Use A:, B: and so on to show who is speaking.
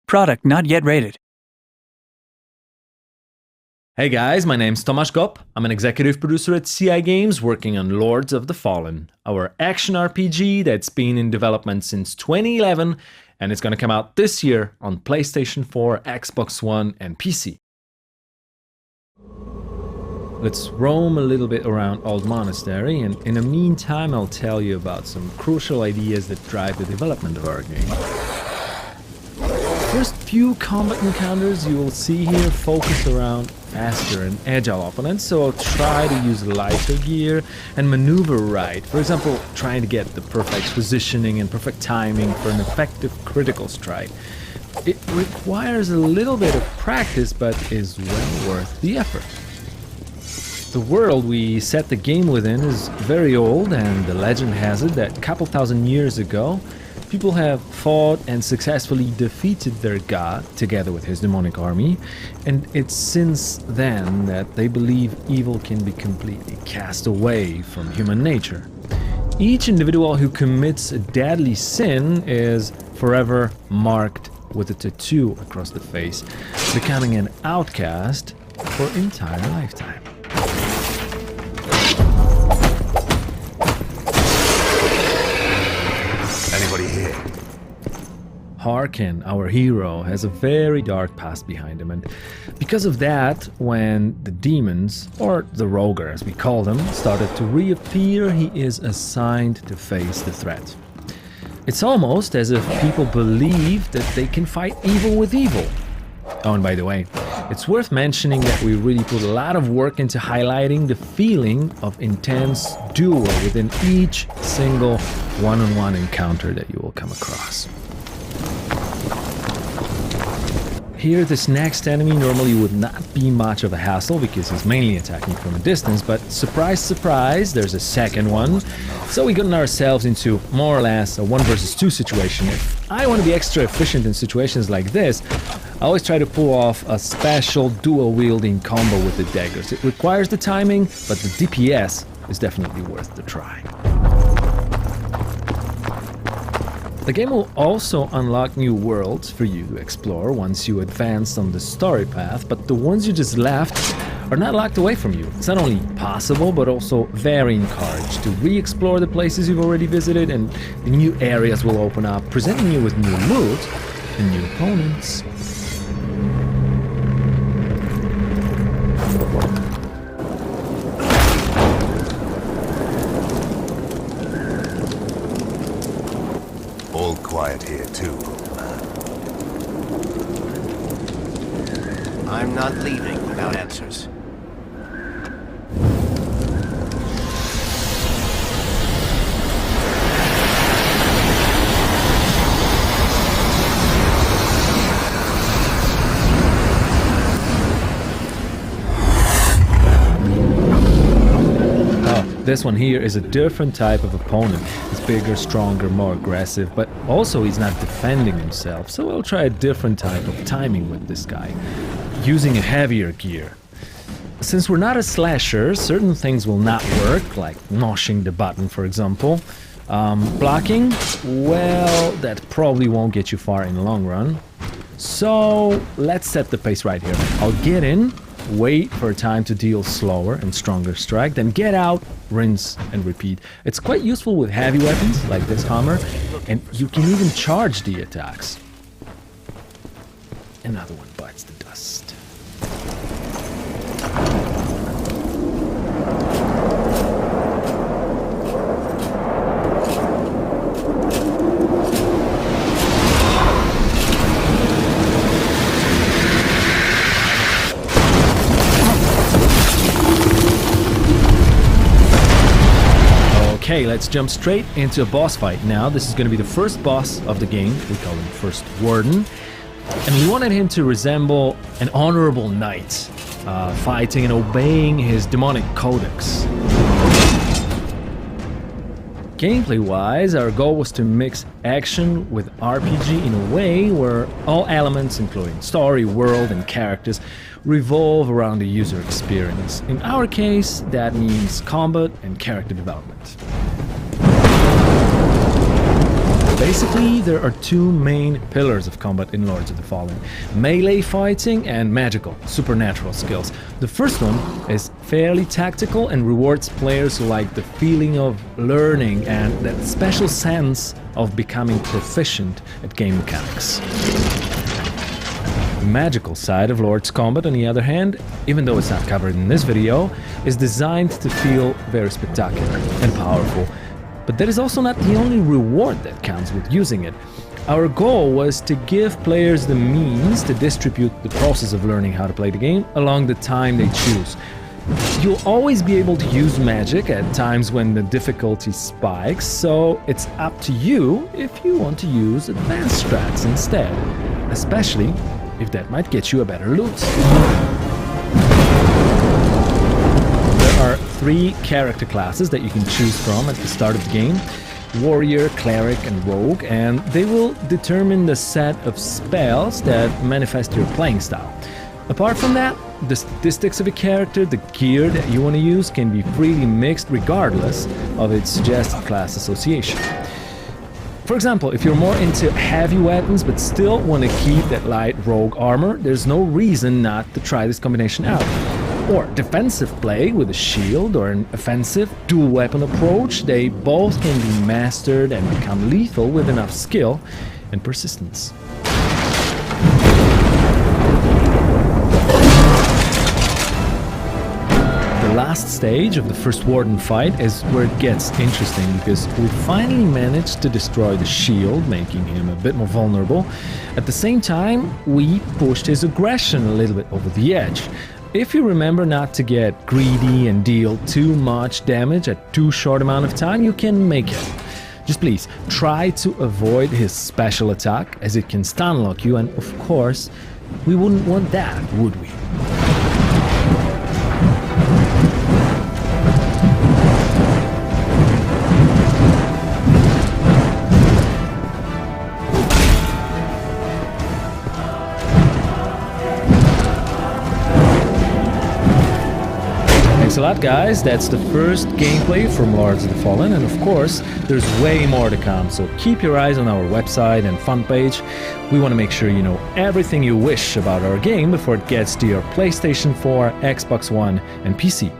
A: Product not yet rated.
B: Hey guys, my name's Tomasz Gop. I'm an executive producer at CI Games working on Lords of the Fallen, our action RPG that's been in development since 2011 and it's going to come out this year on PlayStation 4, Xbox One and PC. Let's roam a little bit around Old Monastery, and in the meantime I'll tell you about some crucial ideas that drive the development of our game. First few combat encounters you will see here focus around faster and agile opponents, so I'll try to use lighter gear and maneuver right. For example, trying to get the perfect positioning and perfect timing for an effective critical strike. It requires a little bit of practice, but is well worth the effort. The world we set the game within is very old, and the legend has it that a couple thousand years ago, people have fought and successfully defeated their god together with his demonic army, and it's since then that they believe evil can be completely cast away from human nature. Each individual who commits a deadly sin is forever marked with a tattoo across the face, becoming an outcast for an entire lifetime.
C: Anybody here?
B: Harkin, our hero, has a very dark past behind him, and because of that, when the demons, or the Roger as we call them, started to reappear, he is assigned to face the threat. It's almost as if people believe that they can fight evil with evil. Oh, and by the way, it's worth mentioning that we really put a lot of work into highlighting the feeling of intense duel within each single one-on-one encounter that you will come across. Here, this next enemy normally would not be much of a hassle because he's mainly attacking from a distance, but surprise, surprise, there's a second one. So we gotten ourselves into more or less a 1 versus 2 situation. If I want to be extra efficient in situations like this, I always try to pull off a special dual-wielding combo with the daggers. It requires the timing, but the DPS is definitely worth the try. The game will also unlock new worlds for you to explore once you advance on the story path, but the ones you just left are not locked away from you. It's not only possible, but also very encouraged to re-explore the places you've already visited, and the new areas will open up, presenting you with new loot and new opponents.
C: All quiet here too, old man.
D: I'm not leaving without answers.
B: This one here is a different type of opponent. He's bigger, stronger, more aggressive, but also he's not defending himself, so we'll try a different type of timing with this guy, using a heavier gear. Since we're not a slasher, certain things will not work, like mashing the button, for example. Blocking, well, that probably won't get you far in the long run. So let's set the pace right here. I'll get in, wait for time to deal slower and stronger strike, then get out, rinse and repeat. It's quite useful with heavy weapons like this hammer, and you can even charge the attacks. Another one bites the dust. Okay, let's jump straight into a boss fight now. This is going to be the first boss of the game. We call him First Warden. And we wanted him to resemble an honorable knight, fighting and obeying his demonic codex. Gameplay-wise, our goal was to mix action with RPG in a way where all elements, including story, world, and characters, revolve around the user experience. In our case, that means combat and character development. Basically, there are two main pillars of combat in Lords of the Fallen: melee fighting and magical, supernatural skills. The first one is fairly tactical and rewards players who like the feeling of learning and that special sense of becoming proficient at game mechanics. The magical side of Lord's Combat, on the other hand, even though it's not covered in this video, is designed to feel very spectacular and powerful. But that is also not the only reward that comes with using it. Our goal was to give players the means to distribute the process of learning how to play the game along the time they choose. You'll always be able to use magic at times when the difficulty spikes, so it's up to you if you want to use advanced strats instead, especially if that might get you a better loot. There are 3 character classes that you can choose from at the start of the game: Warrior, Cleric and Rogue, and they will determine the set of spells that manifest your playing style. Apart from that, the statistics of a character, the gear that you want to use, can be freely mixed regardless of its suggested class association. For example, if you're more into heavy weapons but still want to keep that light rogue armor, there's no reason not to try this combination out. Or defensive play with a shield or an offensive dual weapon approach, they both can be mastered and become lethal with enough skill and persistence. The last stage of the first Warden fight is where it gets interesting, because we finally managed to destroy the shield, making him a bit more vulnerable. At the same time, we pushed his aggression a little bit over the edge. If you remember not to get greedy and deal too much damage at too short amount of time, you can make it. Just please try to avoid his special attack, as it can stun lock you, and of course, we wouldn't want that, would we? Thanks a lot, guys. That's the first gameplay from Lords of the Fallen, and of course, there's way more to come, so keep your eyes on our website and fun page. We want to make sure you know everything you wish about our game before it gets to your PlayStation 4, Xbox One, and PC.